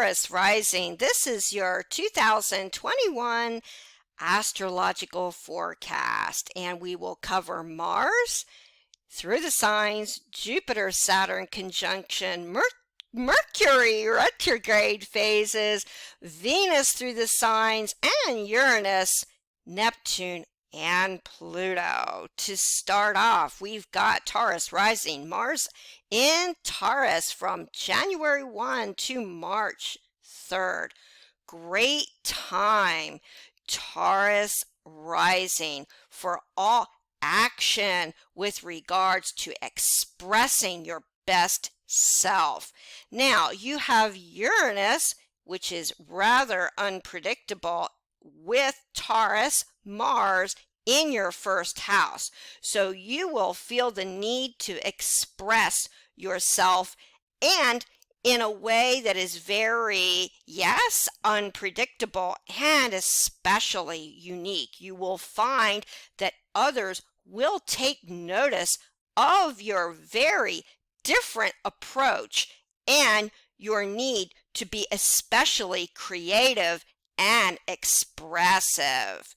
Taurus rising. This is your 2021 astrological forecast, and we will cover Mars through the signs, Jupiter, Saturn conjunction, Mercury retrograde phases, Venus through the signs, and Uranus, Neptune, and Pluto. To start off, we've got Taurus rising, Mars in Taurus from January 1 to March 3rd. Great time, Taurus rising, for all action with regards to expressing your best self. Now, you have Uranus, which is rather unpredictable, with Taurus, Mars in your first house. So you will feel the need to express yourself, and in a way that is very, yes, unpredictable and especially unique. You will find that others will take notice of your very different approach and your need to be especially creative and expressive.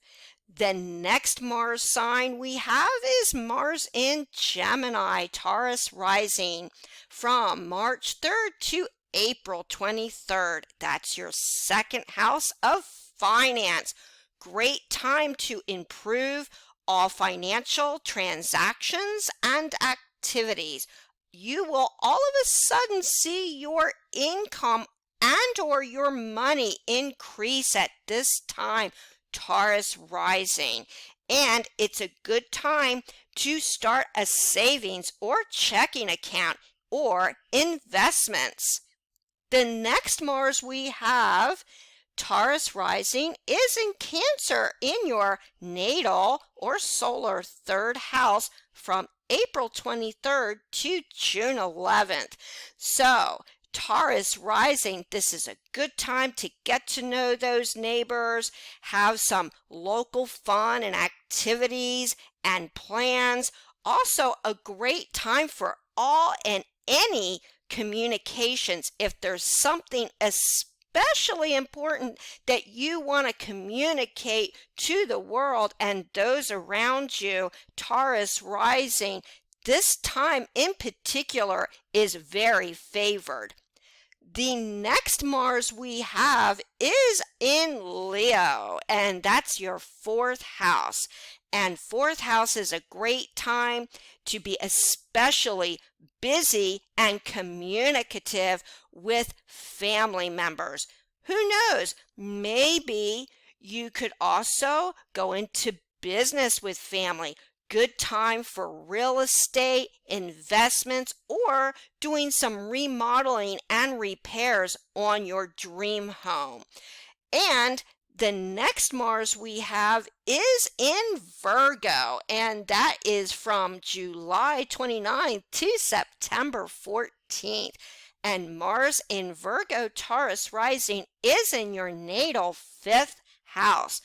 The next Mars sign we have is Mars in Gemini, Taurus rising from March 3rd to April 23rd. That's your second house of finance. Great time to improve all financial transactions and activities. You will all of a sudden see your income and or your money increase at this time, Taurus rising, and it's a good time to start a savings or checking account or investments. The next Mars we have, Taurus rising, is in Cancer in your natal or solar third house from April 23rd to June 11th. So Taurus rising, this is a good time to get to know those neighbors, have some local fun and activities and plans. Also a great time for all and any communications. If there's something especially important that you want to communicate to the world and those around you, Taurus rising, this time in particular is very favored. The next Mars we have is in Leo, and that's your fourth house. And fourth house is a great time to be especially busy and communicative with family members. Who knows? Maybe you could also go into business with family. Good time for real estate, investments, or doing some remodeling and repairs on your dream home. And the next Mars we have is in Virgo, and that is from July 29th to September 14th. And Mars in Virgo, Taurus rising, is in your natal fifth house.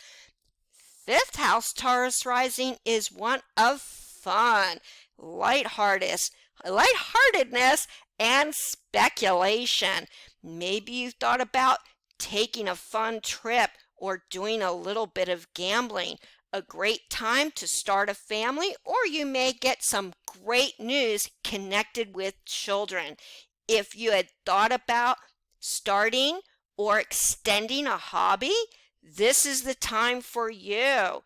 Fifth house Taurus rising is one of fun, lightheartedness, and speculation. Maybe you thought about taking a fun trip or doing a little bit of gambling. A great time to start a family, or you may get some great news connected with children. If you had thought about starting or extending a hobby, this is the time for you.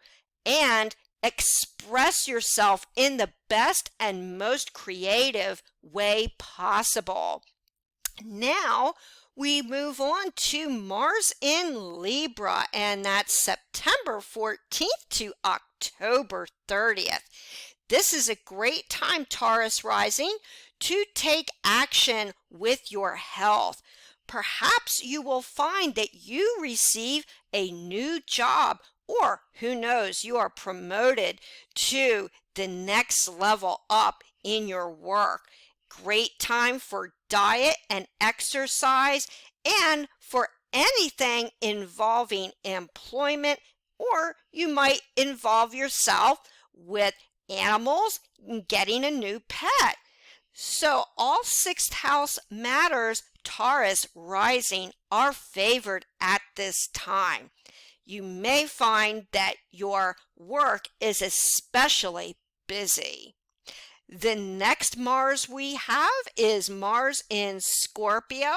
And express yourself in the best and most creative way possible. Now we move on to Mars in Libra, and that's September 14th to October 30th. This is a great time, Taurus rising, to take action with your health. Perhaps you will find that you receive a new job, or who knows, you are promoted to the next level up in your work. Great time for diet and exercise, and for anything involving employment, or you might involve yourself with animals, getting a new pet. So all sixth house matters, Taurus rising, are favored at this time. You may find that your work is especially busy. The next Mars we have is Mars in Scorpio,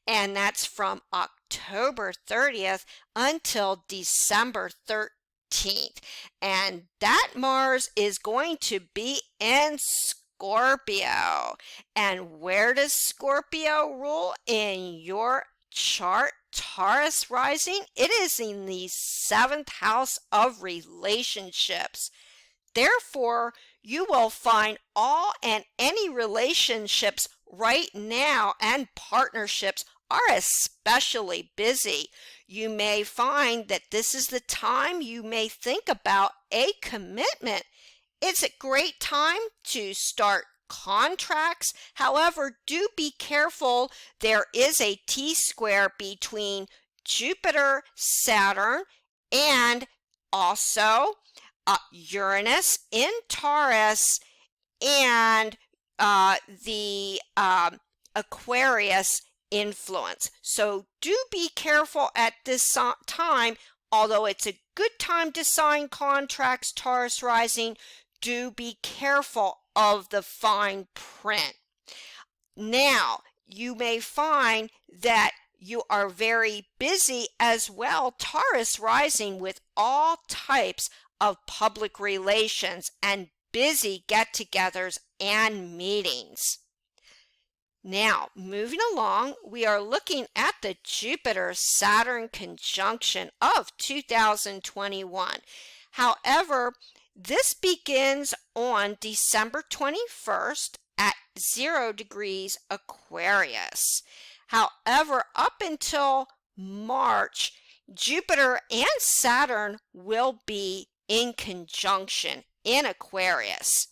and that's from October 30th until December 13th. And that Mars is going to be in Scorpio. And where does Scorpio rule in your chart, Taurus rising? It is in the seventh house of relationships. Therefore, you will find all and any relationships right now and partnerships are especially busy. You may find that this is the time you may think about a commitment. It's a great time to start contracts. However, do be careful. There is a T-square between Jupiter, Saturn, and also Uranus in Taurus and the Aquarius influence. So do be careful at this time. Although it's a good time to sign contracts, Taurus rising, do be careful of the fine print. Now, you may find that you are very busy as well, Taurus rising, with all types of public relations and busy get-togethers and meetings. Now, moving along, we are looking at the Jupiter-Saturn conjunction of 2021. However, this begins on December 21st at 0 degrees Aquarius. However, up until March, Jupiter and Saturn will be in conjunction in Aquarius.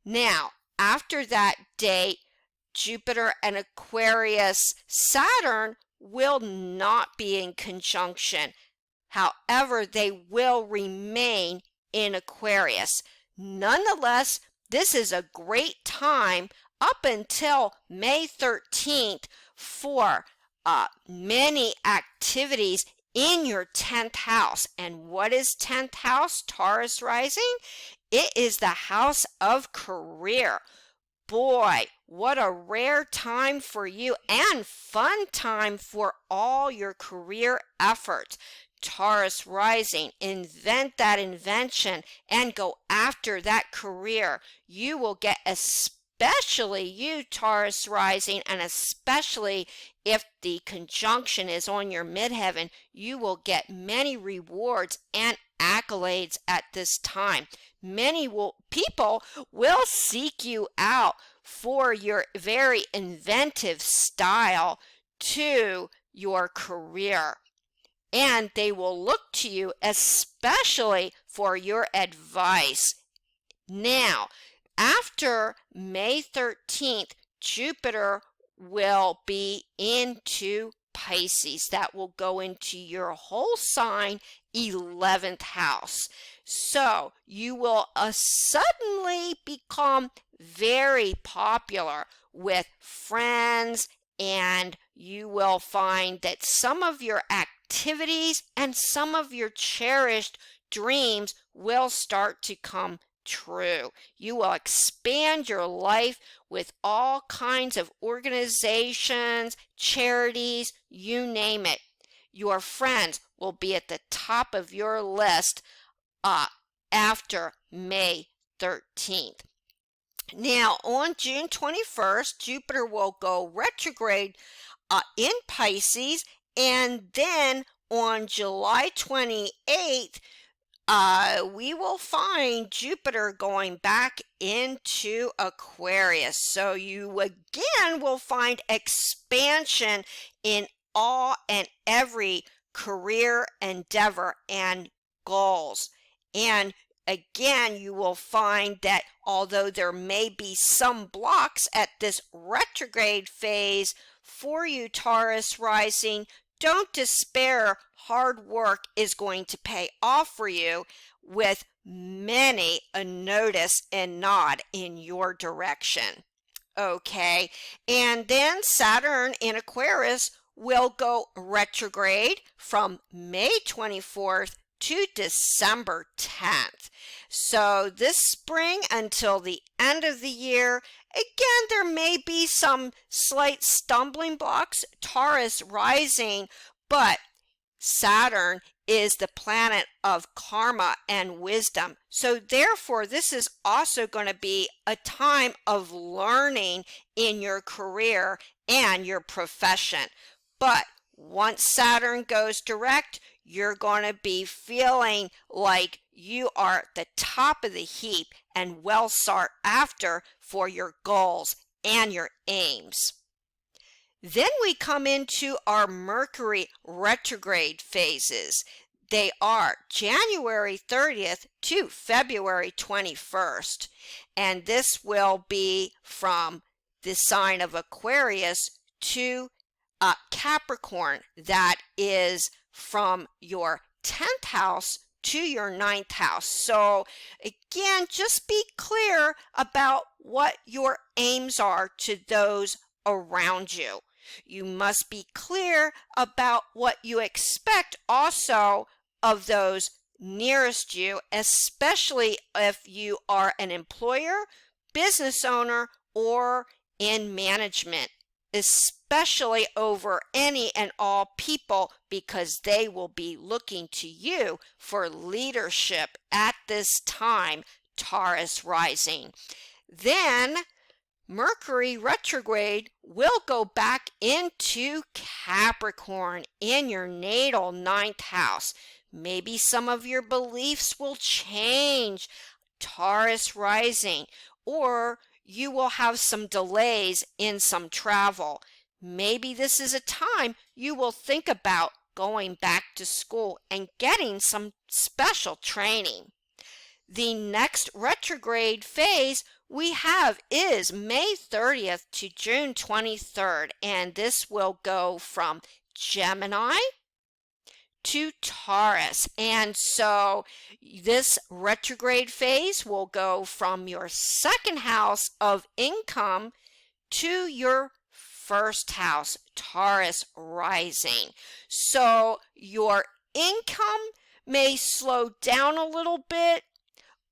Now, after that date, Jupiter and Aquarius Saturn will not be in conjunction. However, they will remain in Aquarius. Nonetheless, this is a great time up until May 13th for many activities in your 10th house. And what is 10th house, Taurus rising? It is the house of career. Boy, what a rare time for you and fun time for all your career efforts. Taurus rising, invent that invention and go after that career. You will get, especially you, Taurus rising, and especially if the conjunction is on your midheaven, you will get many rewards and accolades at this time. Many people will seek you out for your very inventive style to your career. And they will look to you especially for your advice. Now, after May 13th, Jupiter will be into Pisces. That will go into your whole sign, 11th house. So you will suddenly become very popular with friends, and you will find that some of your activities and some of your cherished dreams will start to come true. You will expand your life with all kinds of organizations, charities, you name it. Your friends will be at the top of your list after May 13th. Now, on June 21st, Jupiter will go retrograde in Pisces, and then on July 28th, we will find Jupiter going back into Aquarius. So you again will find expansion in all and every career endeavor and goals. And again, you will find that although there may be some blocks at this retrograde phase for you, Taurus rising, don't despair. Hard work is going to pay off for you with many a notice and nod in your direction. Okay, and then Saturn in Aquarius will go retrograde from May 24th to December 10th. So this spring until the end of the year, again, there may be some slight stumbling blocks, Taurus rising, but Saturn is the planet of karma and wisdom. So therefore, this is also going to be a time of learning in your career and your profession. But once Saturn goes direct, you're going to be feeling like you are at the top of the heap and well sought after for your goals and your aims. Then we come into our Mercury retrograde phases. They are January 30th to February 21st. And this will be from the sign of Aquarius to Capricorn. That is from your 10th house to your 9th house. So again, just be clear about what your aims are to those around you. You must be clear about what you expect also of those nearest you, especially if you are an employer, business owner, or in management, especially over any and all people, because they will be looking to you for leadership at this time, Taurus rising. Then Mercury retrograde will go back into Capricorn in your natal 9th house. Maybe some of your beliefs will change, Taurus rising, or you will have some delays in some travel. Maybe this is a time you will think about going back to school and getting some special training. The next retrograde phase we have is May 30th to June 23rd, and this will go from Gemini to Taurus. And so this retrograde phase will go from your 2nd house of income to your 1st house, Taurus rising. So your income may slow down a little bit,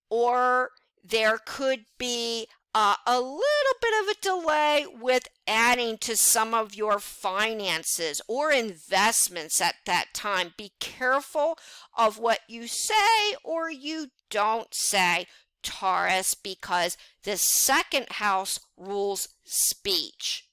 or there could be a little bit of a delay with adding to some of your finances or investments at that time. Be careful of what you say or you don't say, Taurus, because the 2nd house rules speech.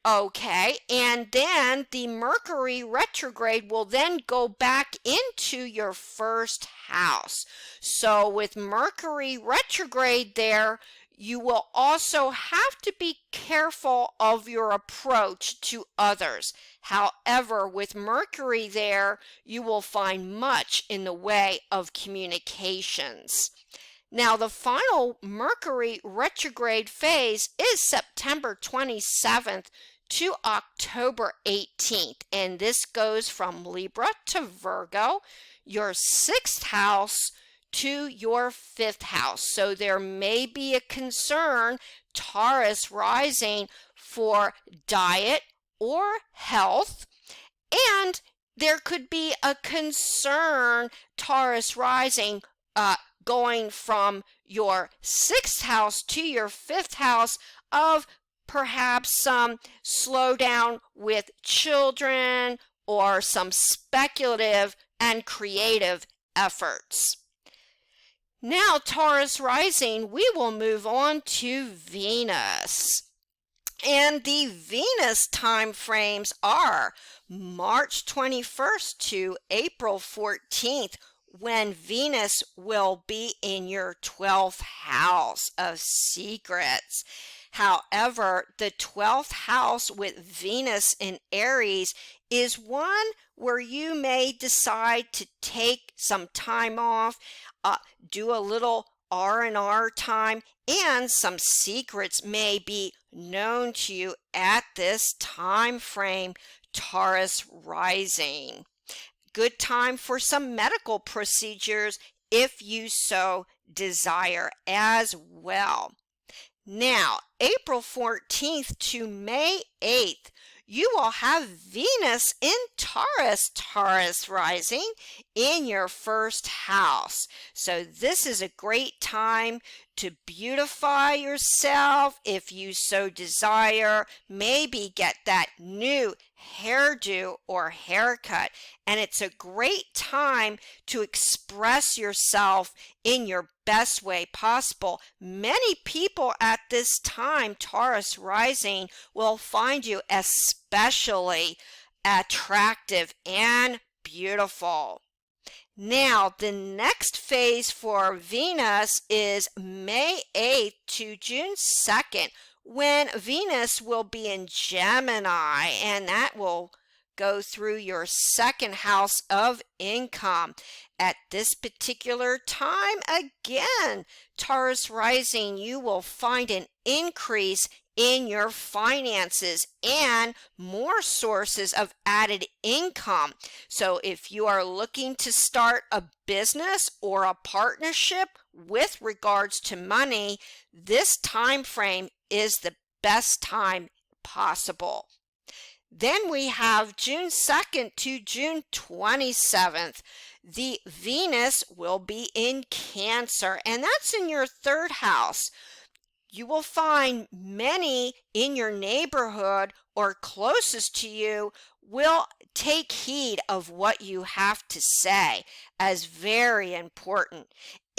Okay, and then the Mercury retrograde will then go back into your 1st house. So with Mercury retrograde there, you will also have to be careful of your approach to others. However, with Mercury there, you will find much in the way of communications. Now, the final Mercury retrograde phase is September 27th to October 18th, and this goes from Libra to Virgo, your 6th house to your 5th house. So there may be a concern, Taurus rising, for diet or health, and there could be a concern, Taurus rising, going from your 6th house to your 5th house of perhaps some slowdown with children or some speculative and creative efforts. Now, Taurus rising, we will move on to Venus. And the Venus time frames are March 21st to April 14th, when Venus will be in your 12th house of secrets. However, the 12th house with Venus in Aries is one where you may decide to take some time off, do a little R&R time, and some secrets may be known to you at this time frame, Taurus rising. Good time for some medical procedures if you so desire as well. Now, April 14th to May 8th, you will have Venus in Taurus, Taurus rising in your first house. So this is a great time to beautify yourself if you so desire. Maybe get that new hairdo or haircut. And it's a great time to express yourself in your best way possible. Many people at this time, Taurus rising, will find you especially attractive and beautiful. Now, the next phase for Venus is May 8th to June 2nd, when Venus will be in Gemini, and that will go through your second house of income. At this particular time, again, Taurus rising, you will find an increase in your finances and more sources of added income. So if you are looking to start a business or a partnership with regards to money, this time frame is the best time possible. Then we have June 2nd to June 27th. The Venus will be in Cancer, and that's in your third house. You will find many in your neighborhood or closest to you will take heed of what you have to say as very important.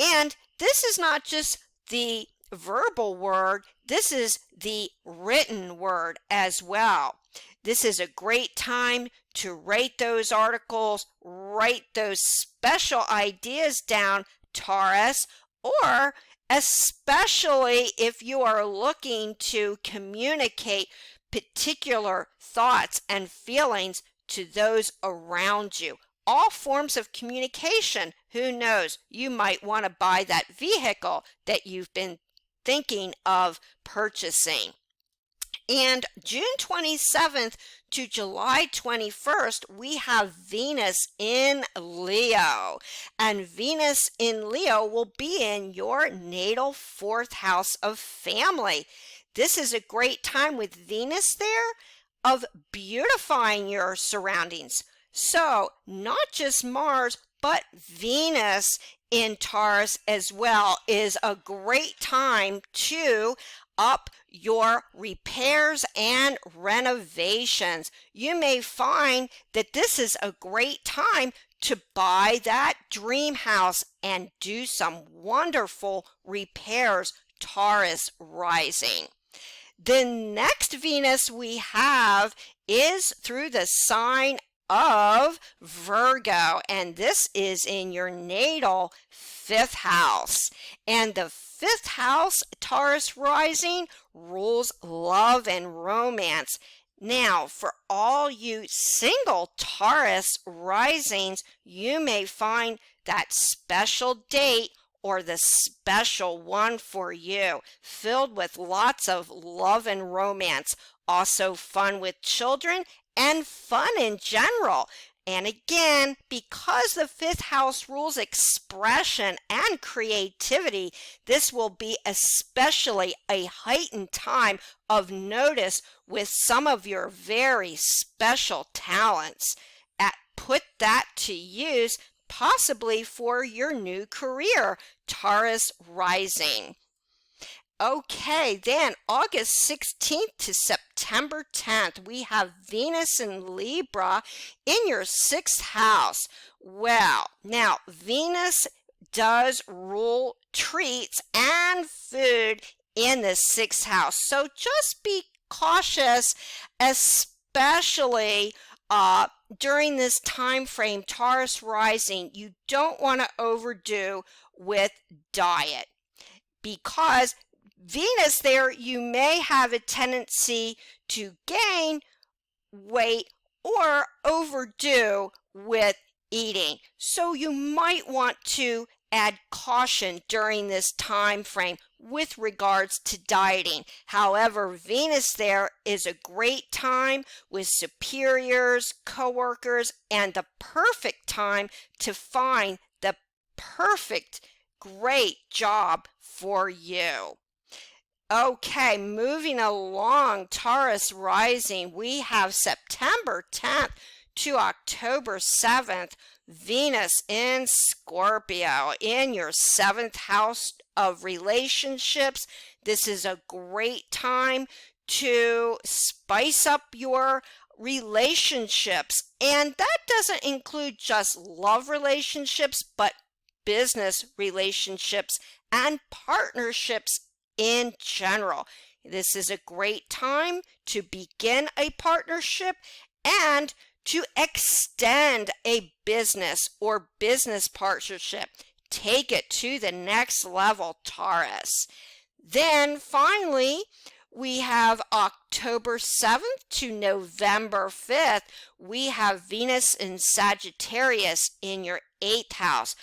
And this is not just the verbal word, this is the written word as well. This is a great time to write those articles, write those special ideas down, Taurus, or especially if you are looking to communicate particular thoughts and feelings to those around you. All forms of communication, who knows, you might want to buy that vehicle that you've been thinking of purchasing. And June 27th to July 21st, we have Venus in Leo. And Venus in Leo will be in your natal fourth house of family. This is a great time with Venus there of beautifying your surroundings. So not just Mars, but Venus in Taurus as well is a great time to up your repairs and renovations. You may find that this is a great time to buy that dream house and do some wonderful repairs, Taurus rising. The next Venus we have is through the sign of Virgo, and this is in your natal fifth house. And the fifth house, Taurus rising, rules love and romance. Now, for all you single Taurus risings, you may find that special date or the special one for you, filled with lots of love and romance, also fun with children and fun in general. And again, because the fifth house rules expression and creativity, this will be especially a heightened time of notice with some of your very special talents. Put that to use, possibly for your new career, Taurus rising. Okay, then August 16th to September 10th, we have Venus in Libra in your sixth house. Well, now Venus does rule treats and food in the sixth house. So just be cautious, especially during this time frame, Taurus rising. You don't want to overdo with diet, because Venus there, you may have a tendency to gain weight or overdo with eating. So you might want to add caution during this time frame with regards to dieting. However, Venus there is a great time with superiors, coworkers, and the perfect time to find the perfect, great job for you. Okay, moving along, Taurus rising, we have September 10th to October 7th, Venus in Scorpio in your 7th house of relationships. This is a great time to spice up your relationships, and that doesn't include just love relationships, but business relationships and partnerships in general. This is a great time to begin a partnership and to extend a business or business partnership. Take it to the next level, Taurus. Then finally, we have October 7th to November 5th. We have Venus in Sagittarius in your 8th house.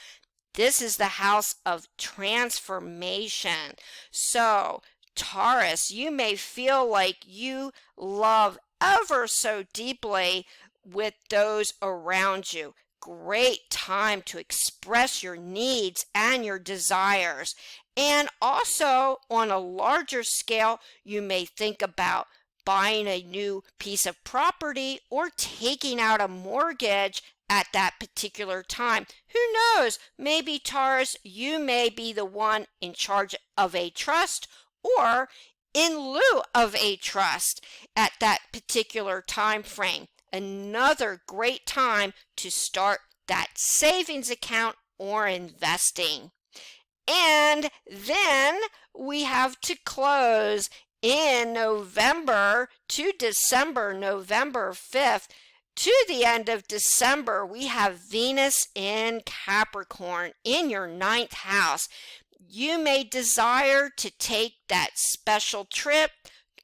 This is the house of transformation. So, Taurus, you may feel like you love ever so deeply with those around you. Great time to express your needs and your desires. And also, on a larger scale, you may think about buying a new piece of property or taking out a mortgage at that particular time. Who knows? Maybe, Taurus, you may be the one in charge of a trust or in lieu of a trust at that particular time frame. Another great time to start that savings account or investing. And then we have to close in November to December, November 5th. To the end of December, we have Venus in Capricorn in your 9th house. You may desire to take that special trip,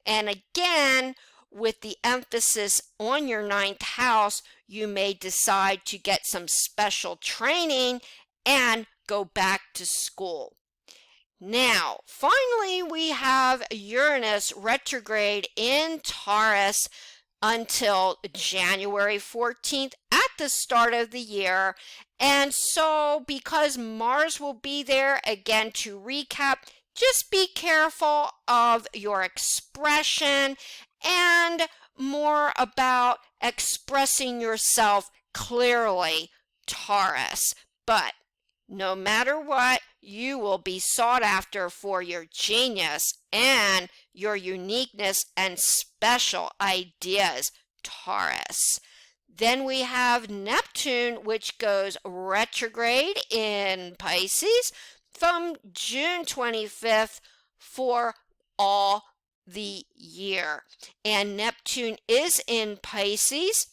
and again, with the emphasis on your 9th house, you may decide to get some special training and go back to school. Now, finally, we have Uranus retrograde in Taurus until January 14th at the start of the year. And so, because Mars will be there, again, to recap, just be careful of your expression and more about expressing yourself clearly, Taurus. But no matter what, you will be sought after for your genius and your uniqueness and special ideas, Taurus. Then we have Neptune, which goes retrograde in Pisces from June 25th for all the year. And Neptune is in Pisces,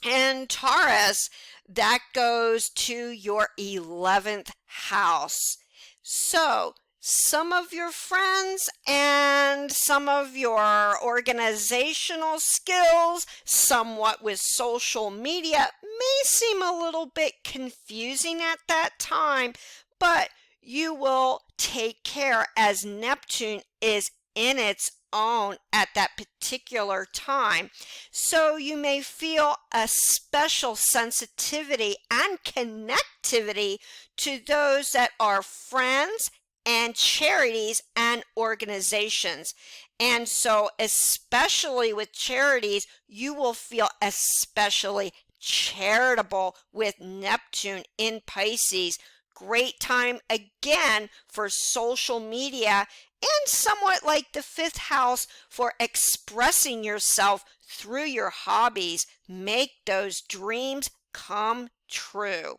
and Taurus, that goes to your 11th house. So, some of your friends and some of your organizational skills, somewhat with social media, may seem a little bit confusing at that time, but you will take care as Neptune is in its own at that particular time. So you may feel a special sensitivity and connectivity to those that are friends and charities and organizations. And so especially with charities, you will feel especially charitable with Neptune in Pisces. Great time again for social media and somewhat like the 5th house for expressing yourself through your hobbies. Make those dreams come true.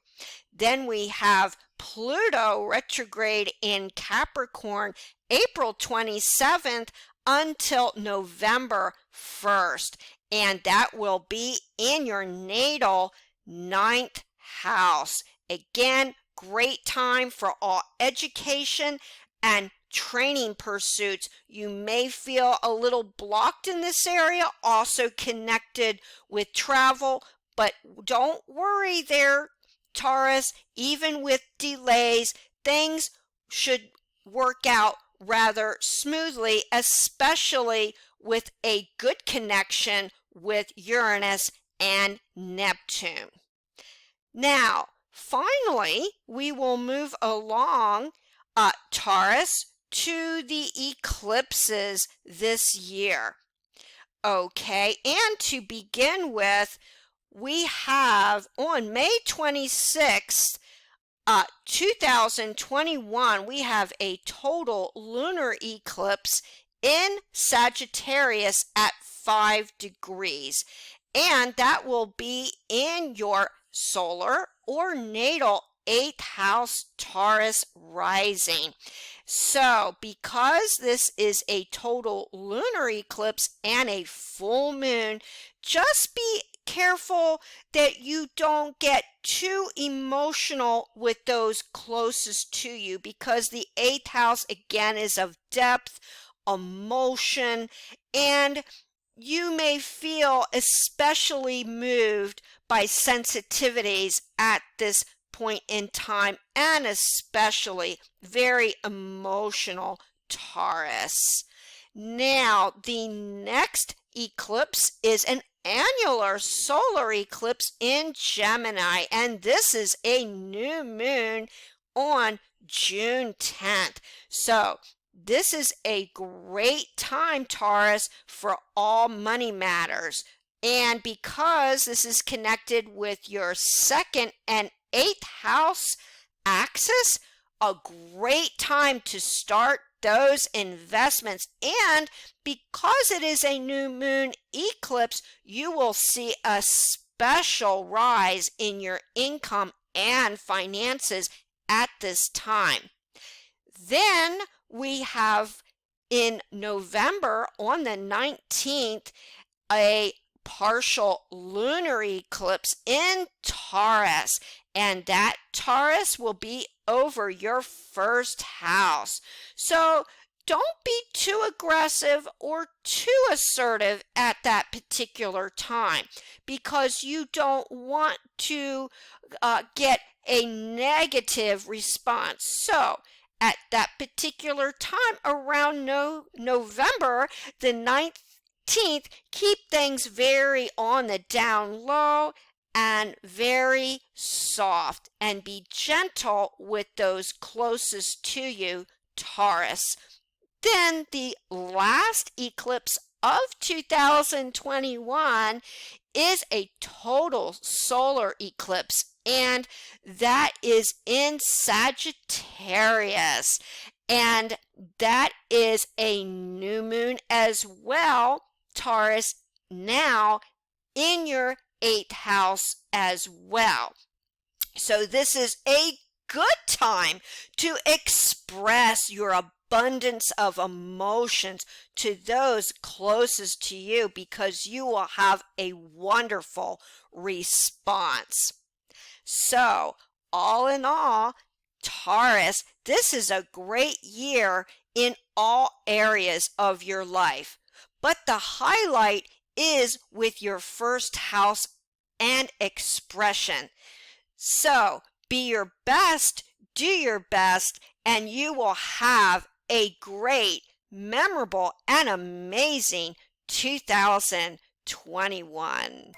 Then we have Pluto retrograde in Capricorn April 27th until November 1st. And that will be in your natal 9th house. Again, great time for all education and training pursuits. You may feel a little blocked in this area, also connected with travel, but don't worry there, Taurus. Even with delays, things should work out rather smoothly, especially with a good connection with Uranus and Neptune. Now, finally, we will move along, Taurus, to the eclipses this year. Okay, and to begin with, we have on May 26th, 2021, we have a total lunar eclipse in Sagittarius at 5 degrees. And that will be in your solar or natal 8th house Taurus rising. So, because this is a total lunar eclipse and a full moon, just be careful that you don't get too emotional with those closest to you, because the 8th house again is of depth, emotion, and you may feel especially moved by sensitivities at this point in time, and especially very emotional Taurus. Now, the next eclipse is an annular solar eclipse in Gemini, and this is a new moon on June 10th. So, this is a great time, Taurus, for all money matters. And because this is connected with your 2nd and 8th house axis, a great time to start those investments. And because it is a new moon eclipse, you will see a special rise in your income and finances at this time. Then we have in November on the 19th a partial lunar eclipse in Taurus, and that Taurus will be over your 1st house. So don't be too aggressive or too assertive at that particular time, because you don't want to get a negative response. So at that particular time around November the 19th, keep things very on the down low and very soft, and be gentle with those closest to you, Taurus. Then the last eclipse of 2021 is a total solar eclipse, and that is in Sagittarius, and that is a new moon as well, Taurus, now in your 8th house as well. So this is a good time to express your abundance of emotions to those closest to you, because you will have a wonderful response. So, all in all, Taurus, this is a great year in all areas of your life. But the highlight is with your 1st house and expression. So, be your best, do your best, and you will have a great, memorable, and amazing 2021.